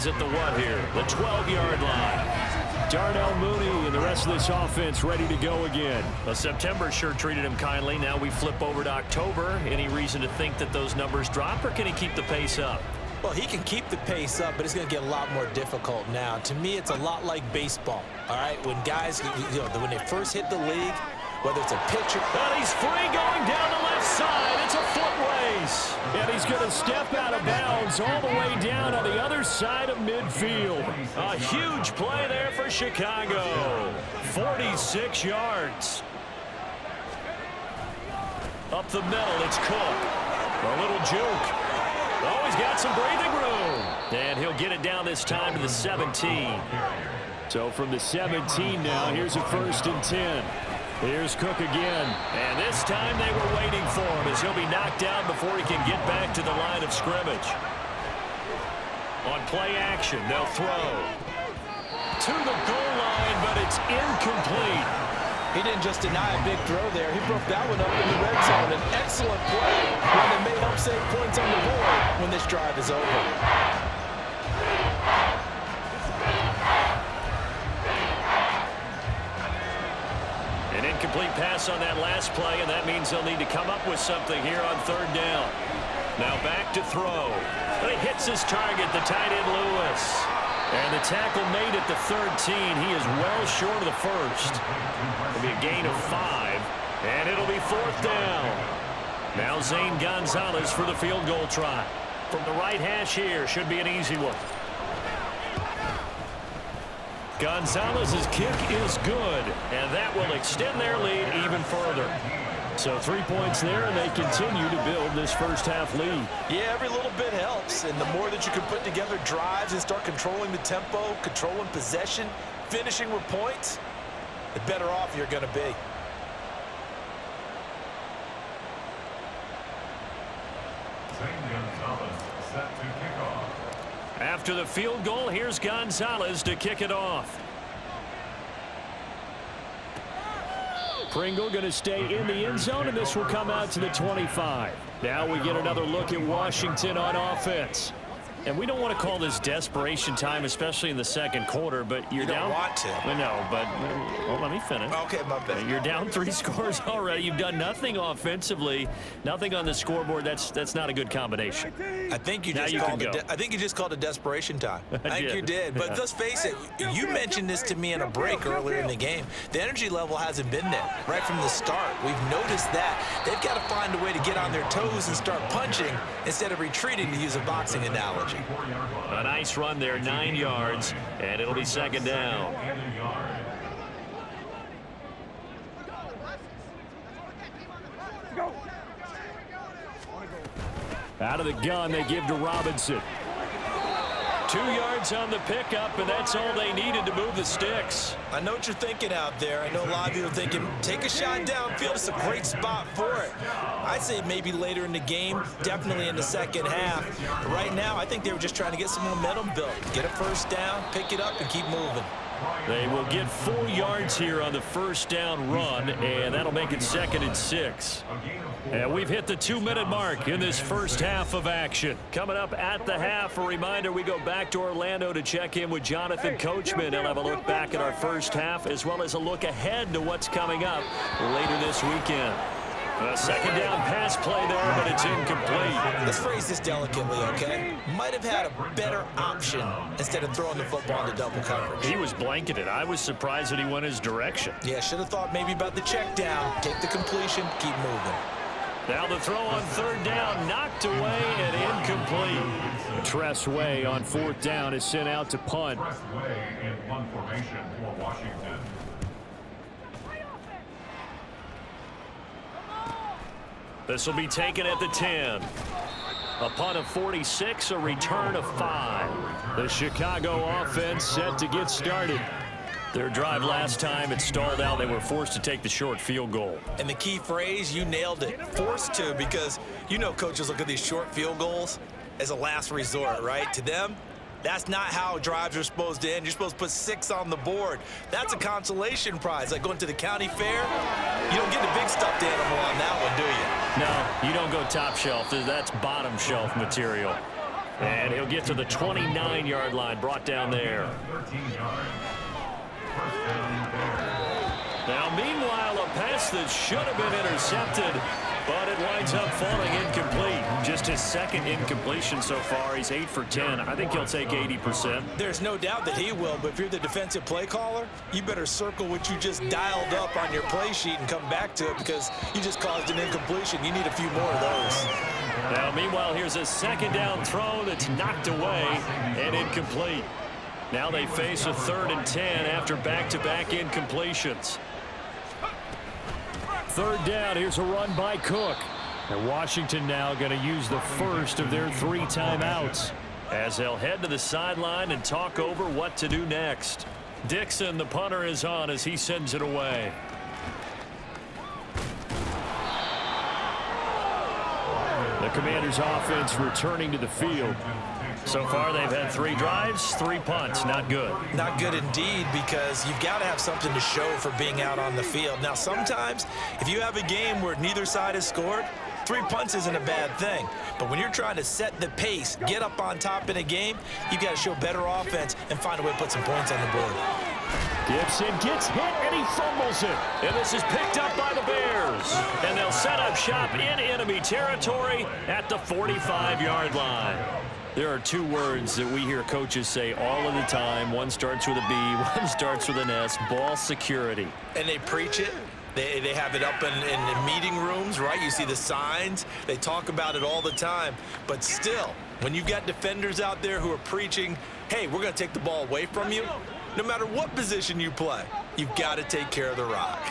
lines at the what here? The 12-yard line. Darnell Mooney and the rest of this offense ready to go again. Well, September sure treated him kindly. Now we flip over to October. Any reason to think that those numbers drop, or can he keep the pace up? Well, he can keep the pace up, but it's going to get a lot more difficult now. To me, it's a lot like baseball, all right? When guys, when they first hit the league, whether it's a pitcher. And he's free going down the left side. It's a foot race. And he's going to step out of bounds all the way down on the other side of midfield. A huge play there for Chicago. 46 yards. Up the middle, it's Cook. A little juke. Oh, he's got some breathing room. And he'll get it down this time to the 17. So from the 17 now, here's a 1st and 10. Here's Cook again. And this time they were waiting for him as he'll be knocked down before he can get back to the line of scrimmage. On play action, they'll throw. To the goal line, but it's incomplete. He didn't just deny a big throw there. He broke that one up in the red zone. An excellent play. One that may help save points on the board when this drive is over. An incomplete pass on that last play, and that means they'll need to come up with something here on 3rd down. Now back to throw. But he hits his target, the tight end Lewis. And the tackle made at the 13. He is well short of the first. It'll be a gain of 5, and it'll be 4th down. Now Zane Gonzalez for the field goal try. From the right hash here, should be an easy one. Gonzalez's kick is good, and that will extend their lead even further. So 3 points there, and they continue to build this first half lead. Yeah, every little bit helps, and the more that you can put together drives and start controlling the tempo, controlling possession, finishing with points, the better off you're going to be. After the field goal, here's Gonzalez to kick it off. Pringle going to stay in the end zone, and this will come out to the 25. Now we get another look at Washington on offense. And we don't want to call this desperation time, especially in the second quarter, but you're down. You don't want to. I know, but well, let me finish. Okay, my bad. You're down 3 scores already. You've done nothing offensively, nothing on the scoreboard. That's not a good combination. I think you just called it desperation time. I think you did. But let's face it, you mentioned this to me in a break earlier in the game. The energy level hasn't been there right from the start. We've noticed that. They've got to find a way to get on their toes and start punching instead of retreating, to use a boxing analogy. A nice run there, 9 yards, and it'll be 2nd down. Out of the gun, they give to Robinson. 2 yards on the pickup, and that's all they needed to move the sticks. I know what you're thinking out there. I know a lot of you are thinking, take a shot downfield. It's a great spot for it. I'd say maybe later in the game, definitely in the second half. But right now, I think they were just trying to get some momentum built. Get a 1st down, pick it up, and keep moving. They will get 4 yards here on the 1st down run, and that'll make it 2nd and 6. And we've hit the 2-minute mark in this first half of action. Coming up at the half, a reminder, we go back to Orlando to check in with Jonathan Coachman. He'll have a look back at our first half as well as a look ahead to what's coming up later this weekend. A 2nd down pass play there, but it's incomplete. Let's phrase this delicately, okay? Might have had a better option instead of throwing the football into double coverage. He was blanketed. I was surprised that he went his direction. Yeah, should have thought maybe about the check down, take the completion, keep moving. Now the throw on 3rd down, knocked away and incomplete. Tress Way on 4th down is sent out to punt. Tress Way in punt formation for Washington. This will be taken at the 10. A punt of 46, a return of 5. The Chicago offense set to get started. Their drive last time, it stalled out. They were forced to take the short field goal. And the key phrase, you nailed it, forced to, because you know coaches look at these short field goals as a last resort, right? To them, that's not how drives are supposed to end. You're supposed to put 6 on the board. That's a consolation prize. Like going to the county fair, you don't get the big stuffed animal on that one, do you? No, you don't go top shelf. That's bottom shelf material. And he'll get to the 29-yard line, brought down there. Now, meanwhile, a pass that should have been intercepted, but it winds up falling incomplete. Just his second incompletion so far. He's 8 for 10. I think he'll take 80%. There's no doubt that he will, but if you're the defensive play caller, you better circle what you just dialed up on your play sheet and come back to it because you just caused an incompletion. You need a few more of those. Now, meanwhile, here's a second down throw that's knocked away and incomplete. Now they face a 3rd and 10 after back-to-back incompletions. 3rd down, here's a run by Cook. And Washington now going to use the first of their 3 timeouts as they'll head to the sideline and talk over what to do next. Dixon, the punter, is on as he sends it away. The Commanders' offense returning to the field. So far, they've had 3 drives, 3 punts. Not good. Not good indeed, because you've got to have something to show for being out on the field. Now, sometimes, if you have a game where neither side has scored, 3 punts isn't a bad thing. But when you're trying to set the pace, get up on top in a game, you've got to show better offense and find a way to put some points on the board. Gibson gets hit, and he fumbles it. And this is picked up by the Bears. And they'll set up shop in enemy territory at the 45-yard line. There are 2 words that we hear coaches say all of the time. One starts with a B, one starts with an S, ball security. And they preach it. They have it up in meeting rooms, right? You see the signs. They talk about it all the time. But still, when you've got defenders out there who are preaching, hey, we're going to take the ball away from you, no matter what position you play, you've got to take care of the rock.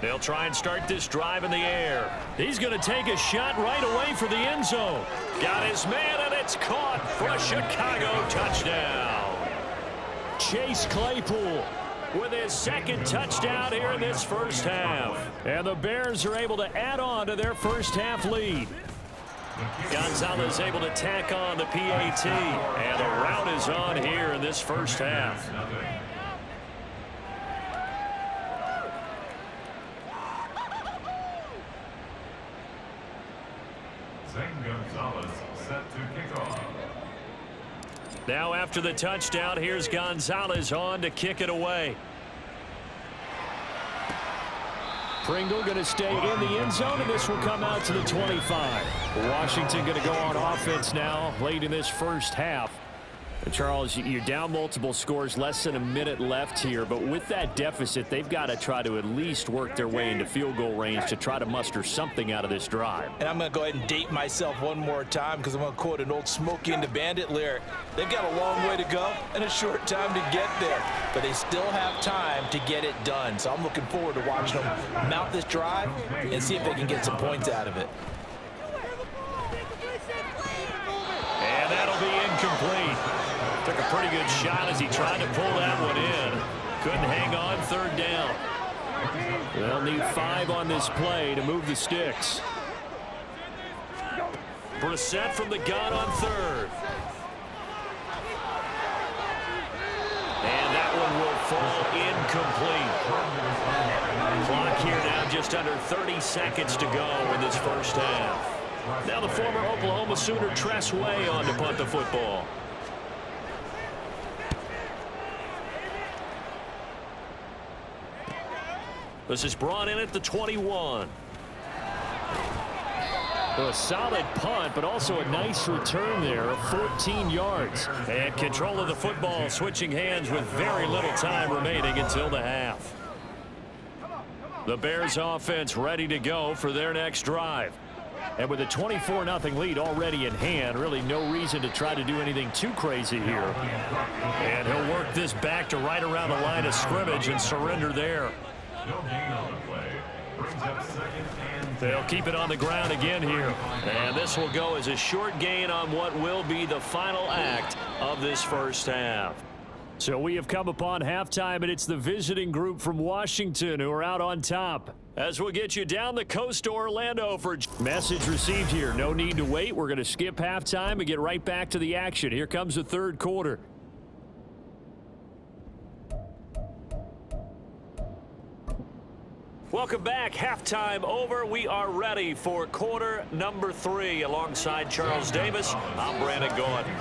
They'll try and start this drive in the air. He's going to take a shot right away for the end zone. Got his man, and it's caught for a Chicago touchdown. Chase Claypool with his 2nd touchdown here in this first half. And the Bears are able to add on to their first half lead. Gonzalez able to tack on the PAT. And the route is on here in this first half. Gonzalez set to kick off. Now after the touchdown, here's Gonzalez on to kick it away. Pringle going to stay in the end zone, and this will come out to the 25. Washington going to go on offense now late in this first half. And Charles, you're down multiple scores, less than a minute left here, but with that deficit, they've got to try to at least work their way into field goal range to try to muster something out of this drive. And I'm going to go ahead and date myself one more time because I'm going to quote an old Smokey and the Bandit lyric. They've got a long way to go and a short time to get there, but they still have time to get it done. So I'm looking forward to watching them mount this drive and see if they can get some points out of it. And that'll be incomplete. Took a pretty good shot as he tried to pull that one in. Couldn't hang on 3rd down. They'll need 5 on this play to move the sticks. Brissett from the gun on 3rd. And that one will fall incomplete. Clock here now just under 30 seconds to go in this first half. Now the former Oklahoma Sooner Tress Way on to punt the football. This is brought in at the 21. A solid punt, but also a nice return there of 14 yards. And control of the football switching hands with very little time remaining until the half. The Bears offense ready to go for their next drive. And with a 24-0 lead already in hand, really no reason to try to do anything too crazy here. And he'll work this back to right around the line of scrimmage and surrender there. No gain on the play. Brings up 2nd and 10. They'll keep it on the ground again here. And this will go as a short gain on what will be the final act of this first half. So we have come upon halftime, and it's the visiting group from Washington who are out on top. As we'll get you down the coast to Orlando for message received here. No need to wait. We're going to skip halftime and get right back to the action. Here comes the 3rd quarter. Welcome back. Halftime over. We are ready for quarter number 3. Alongside Charles Davis, I'm Brandon Gordon.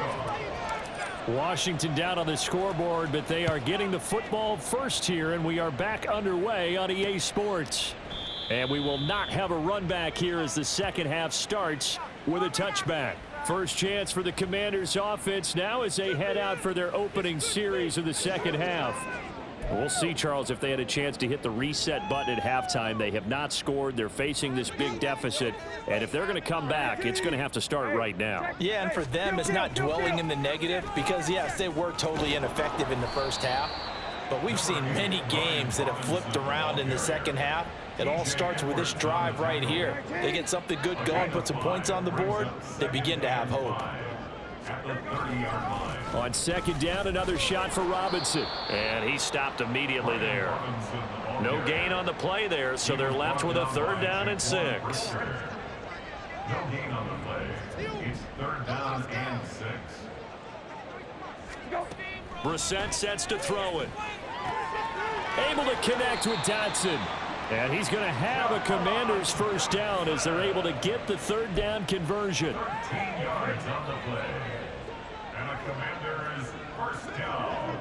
Washington down on the scoreboard, but they are getting the football first here, and we are back underway on EA Sports. And we will not have a run back here as the second half starts with a touchback. First chance for the Commanders offense now as they head out for their opening series of the second half. We'll see, Charles, if they had a chance to hit the reset button at halftime. They have not scored. They're facing this big deficit. And if they're going to come back, it's going to have to start right now. Yeah, and for them, it's not dwelling in the negative because, yes, they were totally ineffective in the first half. But we've seen many games that have flipped around in the second half. It all starts with this drive right here. They get something good going, put some points on the board, they begin to have hope. On second down, another shot for Robinson. And he stopped immediately there. No gain on the play there, so they're left with a 3rd down and 6. No gain on the play. It's 3rd down and 6. Brissett sets to throw it. Able to connect with Dotson. And he's going to have a Commanders first down as they're able to get the 3rd down conversion. 13 yards on the play. And a Commanders first down.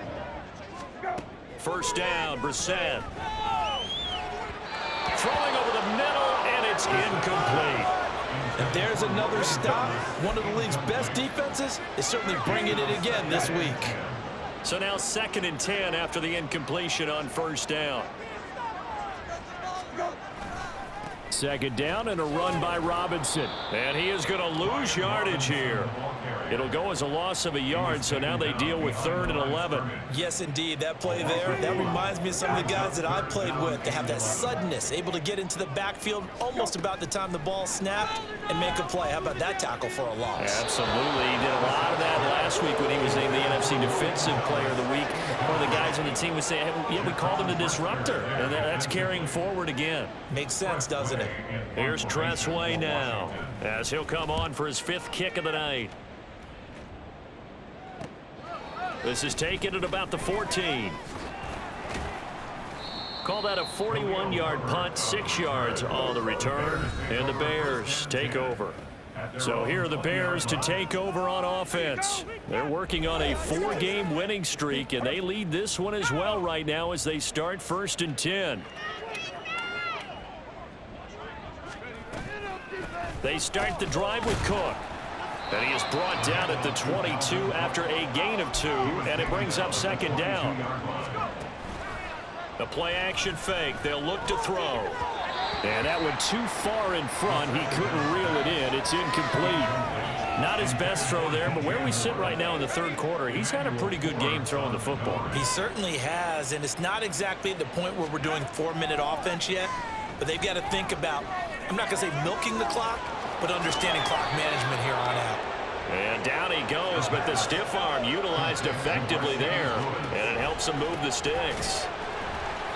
First down, Brissett. Throwing over the middle, and it's incomplete. And there's another stop. One of the league's best defenses is certainly bringing it again this week. So now 2nd and 10 after the incompletion on first down. 2nd down and a run by Robinson. And he is going to lose yardage here. It'll go as a loss of a yard, so now they deal with 3rd and 11. Yes, indeed. That play there, that reminds me of some of the guys that I played with. They have that suddenness, able to get into the backfield almost about the time the ball snapped and make a play. How about that tackle for a loss? Absolutely. He did a lot of that last week when he was named the NFC Defensive Player of the Week. One of the guys on the team was saying, hey, yeah, we called him the disruptor. And that's carrying forward again. Makes sense, doesn't it? Here's Tressway now as he'll come on for his 5th kick of the night. This is taken at about the 14. Call that a 41-yard punt, 6 yards on the return, and the Bears take over. So here are the Bears to take over on offense. They're working on a 4-game winning streak, and they lead this one as well right now as they start 1st and 10. They start the drive with Cook. And he is brought down at the 22 after a gain of 2, and it brings up 2nd down. The play action fake. They'll look to throw. And that went too far in front. He couldn't reel it in. It's incomplete. Not his best throw there, but where we sit right now in the 3rd quarter, he's had a pretty good game throwing the football. He certainly has, and it's not exactly at the point where we're doing 4-minute offense yet, but they've got to think about, I'm not going to say milking the clock, but understanding clock management here on out. And down he goes, but the stiff arm utilized effectively there, and it helps him move the sticks.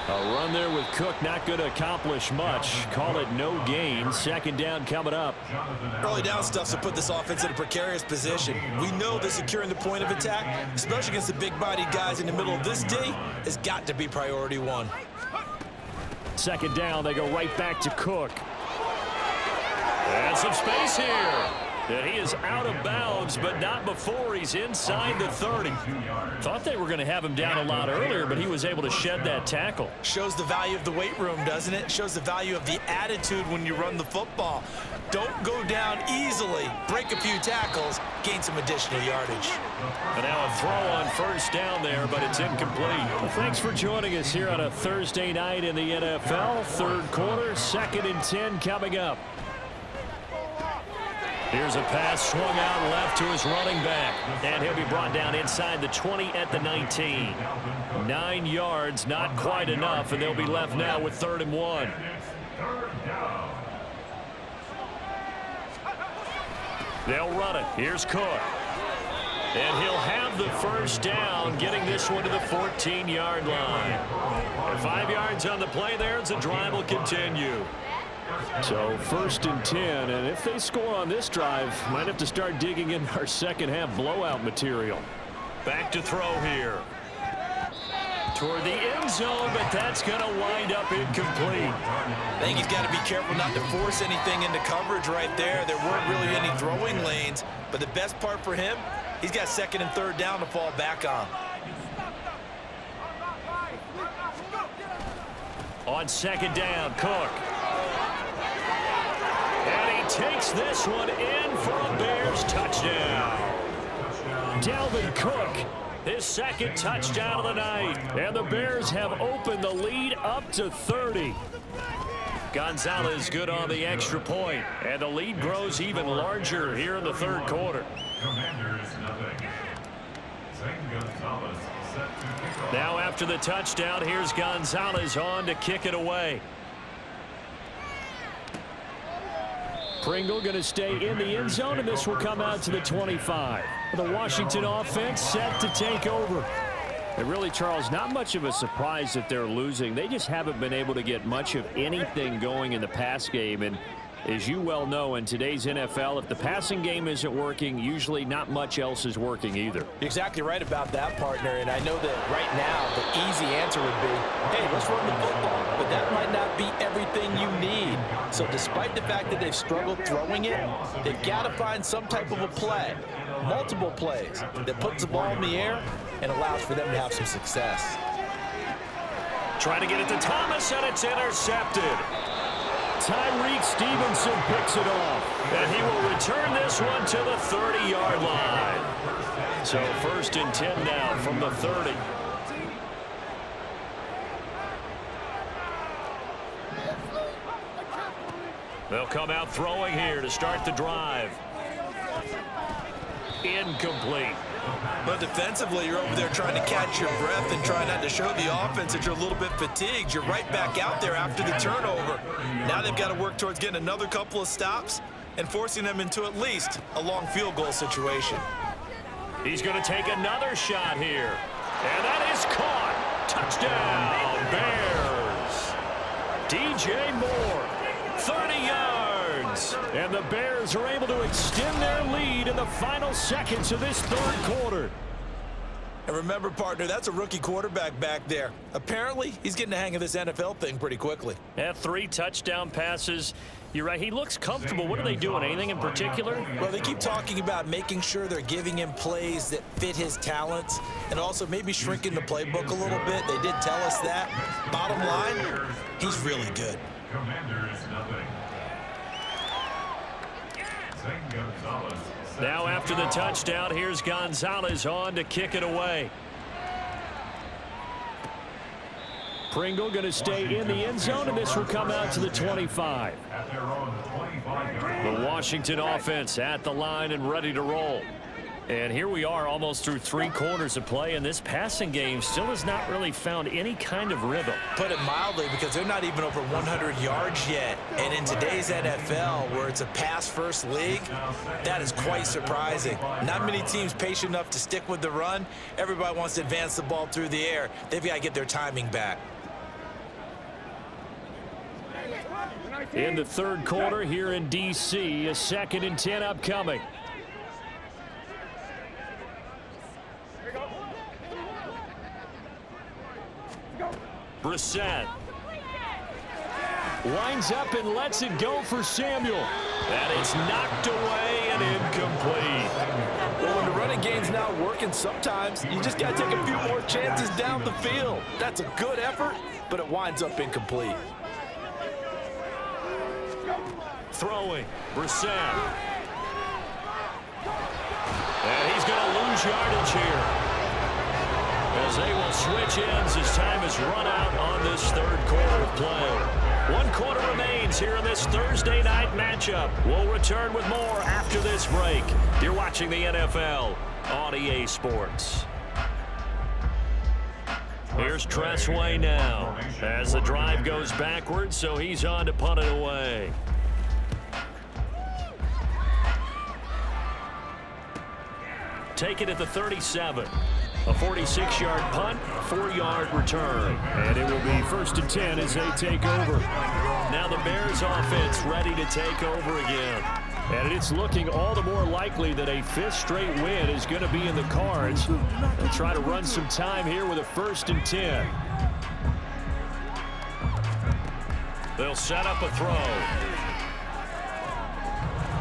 A run there with Cook not going to accomplish much. Call it no gain. 2nd down coming up. Early down stuff to put this offense in a precarious position. We know that securing the point of attack, especially against the big-bodied guys in the middle of this D, has got to be priority 1. 2nd down, they go right back to Cook. And some space here. And he is out of bounds, but not before he's inside the 30. Thought they were going to have him down a lot earlier, but he was able to shed that tackle. Shows the value of the weight room, doesn't it? Shows the value of the attitude when you run the football. Don't go down easily. Break a few tackles, gain some additional yardage. And now a throw on 1st down there, but it's incomplete. Well, thanks for joining us here on a Thursday night in the NFL. 3rd quarter, 2nd and 10 coming up. Here's a pass swung out left to his running back. And he'll be brought down inside the 20 at the 19. 9 yards, not quite enough, and they'll be left now with 3rd and 1. They'll run it. Here's Cook. And he'll have the first down, getting this one to the 14-yard line. And 5 yards on the play there as the drive will continue. So 1st and 10, and if they score on this drive, might have to start digging in our second half blowout material. Back to throw here. toward the end zone, but that's going to wind up incomplete. I think he's got to be careful not to force anything into coverage right there. There weren't really any throwing lanes, but the best part for him, he's got second and third down to fall back on. On second down, Cook. And he takes this one in for a Bears touchdown. Dalvin Cook, his second touchdown of the night. And the Bears have opened the lead up to 30. Gonzalez good on the extra point, and the lead grows even larger here in the third quarter. Commanders nothing. Zane Gonzalez set to kick off. Now after the touchdown, here's Gonzalez on to kick it away. Pringle going to stay in the end zone, and this will come out to the 25. The Washington offense set to take over. And really, Charles, not much of a surprise that they're losing. They just haven't been able to get much of anything going in the pass game. And as you well know, in today's NFL, if the passing game isn't working, usually not much else is working either. You're exactly right about that, partner. And I know that right now the easy answer would be, hey, let's run the football. But that might not be everything you need. So despite the fact that they've struggled throwing it, they've got to find some type of a play, multiple plays, that puts the ball in the air and allows for them to have some success. Trying to get it to Thomas, and it's intercepted. Tyreek Stevenson picks it off, and he will return this one to the 30-yard line. So 1st and 10 now from the 30. They'll come out throwing here to start the drive. Incomplete. But defensively, you're over there trying to catch your breath and try not to show the offense that you're a little bit fatigued. You're right back out there after the turnover. Now they've got to work towards getting another couple of stops and forcing them into at least a long field goal situation. He's going to take another shot here. And that is caught. Touchdown, Bears. DJ Moore, 30 yards. And the Bears are able to extend their lead in the final seconds of this third quarter. And remember, partner, that's a rookie quarterback back there. Apparently, he's getting the hang of this NFL thing pretty quickly. Yeah, 3 touchdown passes. You're right. He looks comfortable. What are they doing? Anything in particular? Well, they keep talking about making sure they're giving him plays that fit his talents and also maybe shrinking the playbook a little bit. They did tell us that. Bottom line, he's really good. Commanders nothing. Zane Gonzalez. Now after the touchdown, here's Gonzalez on to kick it away. Pringle going to stay in the end zone, and this will come out to the 25. At their own 25-yard The Washington offense at the line and ready to roll. And here we are almost through 3 quarters of play, and this passing game still has not really found any kind of rhythm. Put it mildly, because they're not even over 100 yards yet. And in today's NFL, where it's a pass-first league, that is quite surprising. Not many teams patient enough to stick with the run. Everybody wants to advance the ball through the air. They've got to get their timing back. In the third quarter here in D.C., a 2nd and 10 upcoming. Brissett winds up and lets it go for Samuel. And it's knocked away and incomplete. Well, when the running game's not working, sometimes you just got to take a few more chances down the field. That's a good effort, but it winds up incomplete. Throwing, Brissett. And he's going to lose yardage here, as they will switch ends as time is run out on this third quarter of play. 1 quarter remains here in this Thursday night matchup. We'll return with more after this break. You're watching the NFL on EA Sports. Here's Tressway now as the drive goes backwards, so he's on to punt it away. Take it at the 37. A 46-yard punt, 4-yard return. And it will be 1st and 10 as they take over. Now the Bears offense ready to take over again. And it's looking all the more likely that a fifth straight win is going to be in the cards. They'll try to run some time here with a 1st and 10. They'll set up a throw.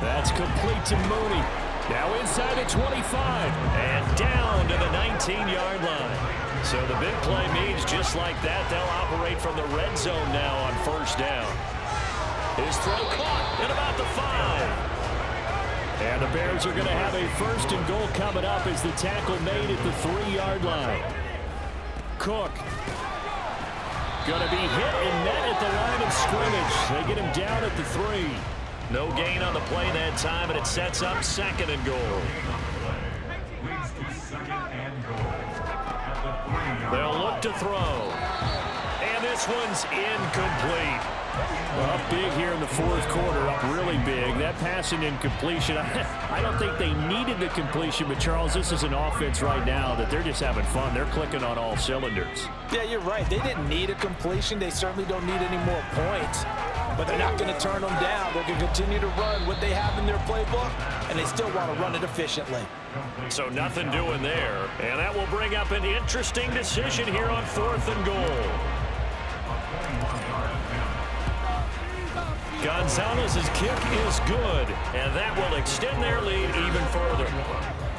That's complete to Mooney. Now inside the 25 and down to the 19-yard line. So the big play means just like that, they'll operate from the red zone now on 1st down. His throw caught at about the 5. And the Bears are going to have a 1st and goal coming up as the tackle made at the 3-yard line. Cook. Going to be hit and net at the line of scrimmage. They get him down at the 3. No gain on the play that time, and it sets up 2nd and goal. They'll look to throw. And this one's incomplete. Well, up big here in the 4th quarter, up really big. That passing incompletion, I don't think they needed the completion, but Charles, this is an offense right now that they're just having fun. They're clicking on all cylinders. Yeah, you're right. They didn't need a completion. They certainly don't need any more points, but they're not going to turn them down. They're going to continue to run what they have in their playbook, and they still want to run it efficiently. So nothing doing there, and that will bring up an interesting decision here on 4th and goal. Gonzalez's kick is good, and that will extend their lead even further.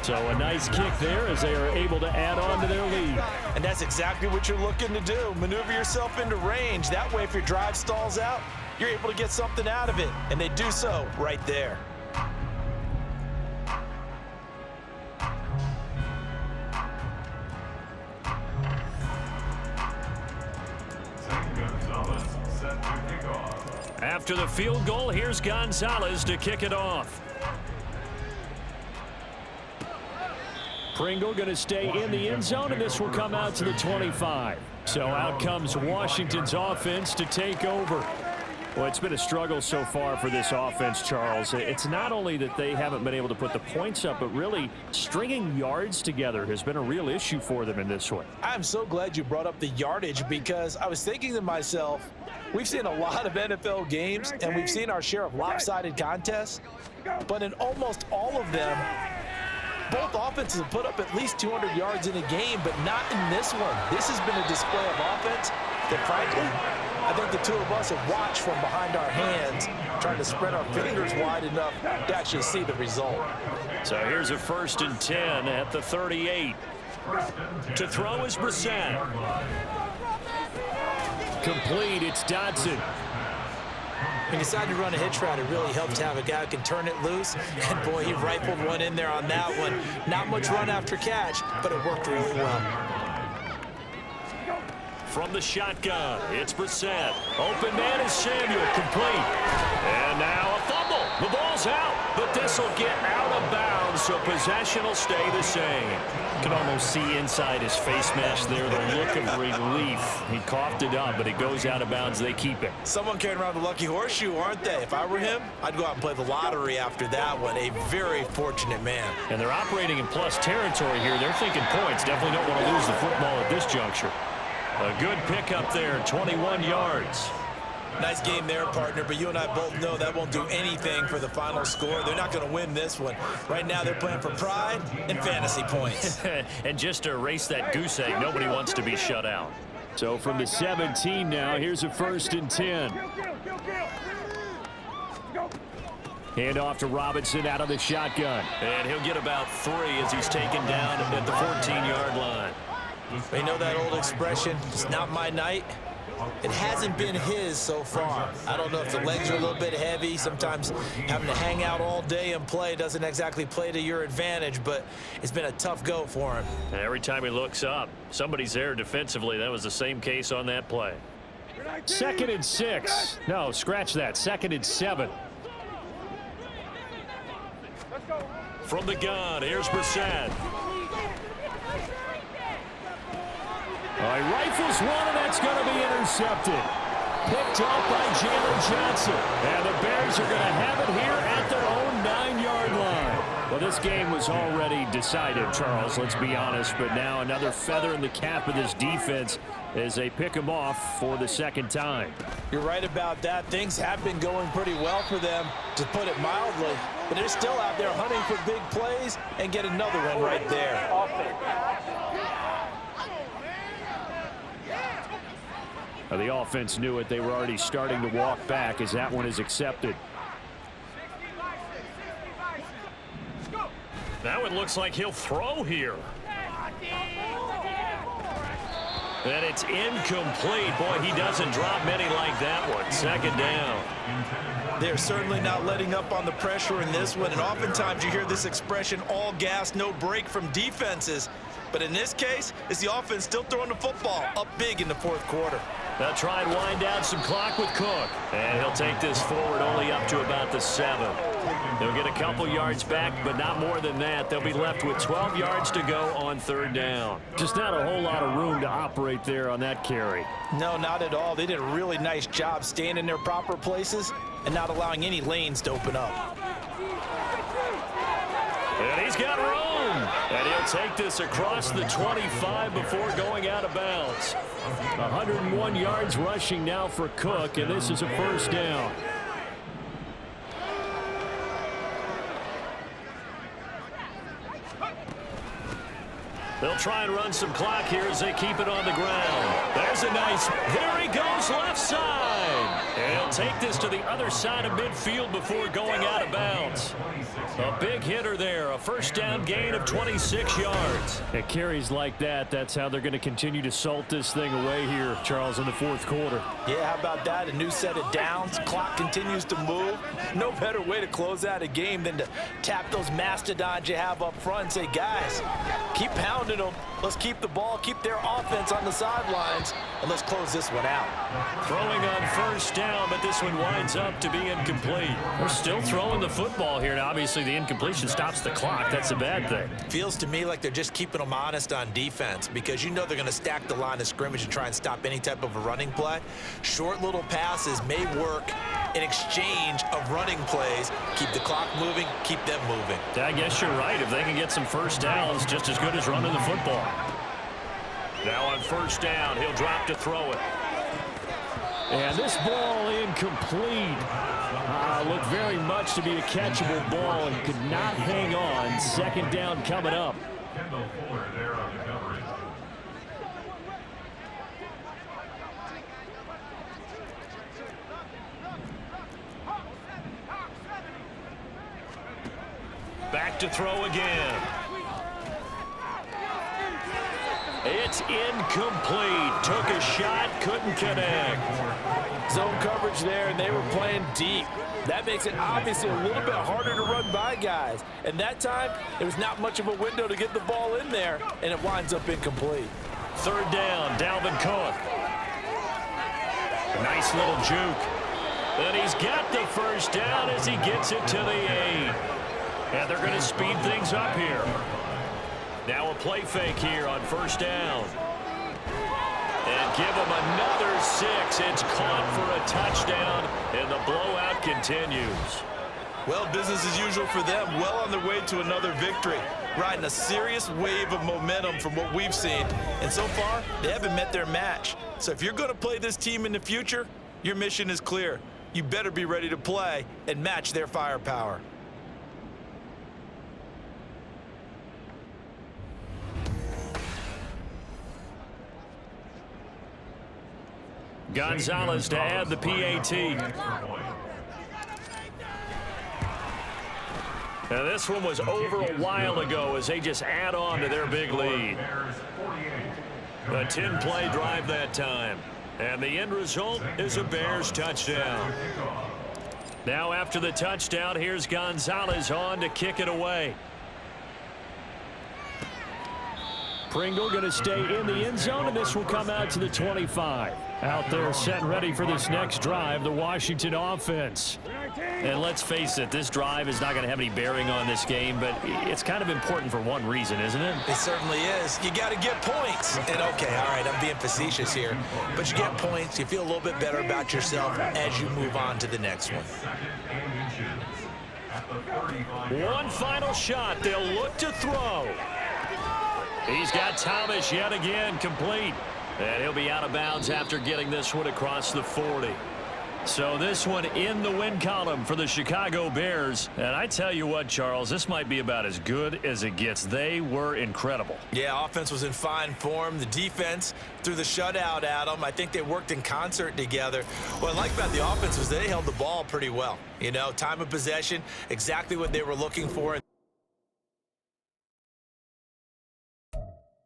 So a nice kick there as they are able to add on to their lead. And that's exactly what you're looking to do. Maneuver yourself into range. That way, if your drive stalls out, you're able to get something out of it. And they do so right there. After the field goal, here's Gonzalez to kick it off. Pringle going to stay in the end zone, and this will come out to the 25. So out comes Washington's offense to take over. Well, it's been a struggle so far for this offense, Charles. It's not only that they haven't been able to put the points up, but really stringing yards together has been a real issue for them in this one. I'm so glad you brought up the yardage, because I was thinking to myself, we've seen a lot of NFL games, and we've seen our share of lopsided contests, but in almost all of them, both offenses have put up at least 200 yards in a game, but not in this one. This has been a display of offense that, frankly, I think the two of us have watched from behind our hands, trying to spread our fingers wide enough to actually see the result. So here's a 1st and 10 at the 38. To throw is Brissett. Complete, it's Dodson. When you decide to run a hitch route, it really helps to have a guy who can turn it loose. And boy, he rifled one in there on that one. Not much run after catch, but it worked really well. From the shotgun, it's Brissett. Open man is Samuel, complete. And now a fumble. The ball's out, but this will get out of bounds, so possession will stay the same. You can almost see inside his face mask there the look of relief. He coughed it up, but it goes out of bounds. They keep it. Someone carrying around the lucky horseshoe, aren't they? If I were him, I'd go out and play the lottery after that one. A very fortunate man. And they're operating in plus territory here. They're thinking points. Definitely don't want to lose the football at this juncture. A good pickup there, 21 yards. Nice game there, partner, but you and I both know that won't do anything for the final score. They're not going to win this one. Right now, they're playing for pride and fantasy points. And just to erase that goose egg, nobody wants to be shut out. So from the 17 now, here's a 1st and 10. Hand off to Robinson out of the shotgun. And he'll get about 3 as he's taken down at the 14-yard line. You know that old expression, it's not my night? It hasn't been his so far. I don't know if the legs are a little bit heavy. Sometimes having to hang out all day and play doesn't exactly play to your advantage, but it's been a tough go for him. And every time he looks up, somebody's there defensively. That was the same case on that play. 2nd and 6. No, scratch that. 2nd and 7. From the gun, here's Brissett. He rifles one, and that's going to be intercepted. Picked off by Jalen Johnson. And the Bears are going to have it here at their own 9-yard line. Well, this game was already decided, Charles, let's be honest. But now another feather in the cap of this defense as they pick them off for the second time. You're right about that. Things have been going pretty well for them, to put it mildly. But they're still out there hunting for big plays and get another one right there. The offense knew it. They were already starting to walk back as that one is accepted. That one looks like he'll throw here. And it's incomplete. Boy, he doesn't drop many like that one. Second down. They're certainly not letting up on the pressure in this one. And oftentimes you hear this expression, all gas, no break from defenses. But in this case, it's the offense still throwing the football up big in the fourth quarter. They'll try and wind down some clock with Cook. And he'll take this forward only up to about the 7. They'll get a couple yards back, but not more than that. They'll be left with 12 yards to go on third down. Just not a whole lot of room to operate there on that carry. No, not at all. They did a really nice job staying in their proper places and not allowing any lanes to open up. And he's got room. And he'll take this across the 25 before going out of bounds. 101 yards rushing now for Cook, and this is a first down. They'll try and run some clock here as they keep it on the ground. There's a nice, there he goes, left side. And he'll take this to the other side of midfield before going out of bounds. A big hitter there, a first down gain of 26 yards. It carries like that. That's how they're going to continue to salt this thing away here, Charles, in the fourth quarter. Yeah, how about that? A new set of downs. Clock continues to move. No better way to close out a game than to tap those mastodons you have up front and say, guys, keep pounding them. Let's keep the ball, keep their offense on the sidelines, and let's close this one out. Throwing on first down, but this one winds up to be incomplete. They're still throwing the football here, and obviously the incompletion stops the clock. That's a bad thing. Feels to me like they're just keeping them honest on defense, because you know they're going to stack the line of scrimmage and try and stop any type of a running play. Short little passes may work in exchange of running plays. Keep the clock moving, keep them moving. I guess you're right. If they can get some first downs, just as good as running the football. Now on first down, he'll drop to throw it. And this ball incomplete. Looked very much to be a catchable ball and could not hang on. Second down coming up. Kendall Fuller there on the coverage. Back to throw again. It's incomplete. Took a shot, couldn't connect. Zone coverage there, and they were playing deep. That makes it obviously a little bit harder to run by guys. And that time, there was not much of a window to get the ball in there, and it winds up incomplete. Third down, Dalvin Cook. Nice little juke. And he's got the first down as he gets it to the 8. And they're going to speed things up here. Now a play fake here on first down. And give him another 6. It's caught for a touchdown, and the blowout continues. Well, business as usual for them. Well on their way to another victory. Riding a serious wave of momentum from what we've seen. And so far, they haven't met their match. So if you're going to play this team in the future, your mission is clear. You better be ready to play and match their firepower. Gonzalez to add the PAT. Now this one was over a while ago as they just add on to their big lead. A 10-play drive that time. And the end result is a Bears touchdown. Now after the touchdown, here's Gonzalez on to kick it away. Pringle going to stay in the end zone, and this will come out to the 25. Out there set and ready for this next drive, the Washington offense. And let's face it, this drive is not going to have any bearing on this game, but it's kind of important for one reason, isn't it? It certainly is. You got to get points. And okay, all right, I'm being facetious here, but you get points, you feel a little bit better about yourself as you move on to the next one. One final shot. They'll look to throw. He's got Thomas yet again complete. And he'll be out of bounds after getting this one across the 40. So this one in the win column for the Chicago Bears. And I tell you what, Charles, this might be about as good as it gets. They were incredible. Yeah, offense was in fine form. The defense threw the shutout at them. I think they worked in concert together. What I like about the offense was they held the ball pretty well. You know, time of possession, exactly what they were looking for.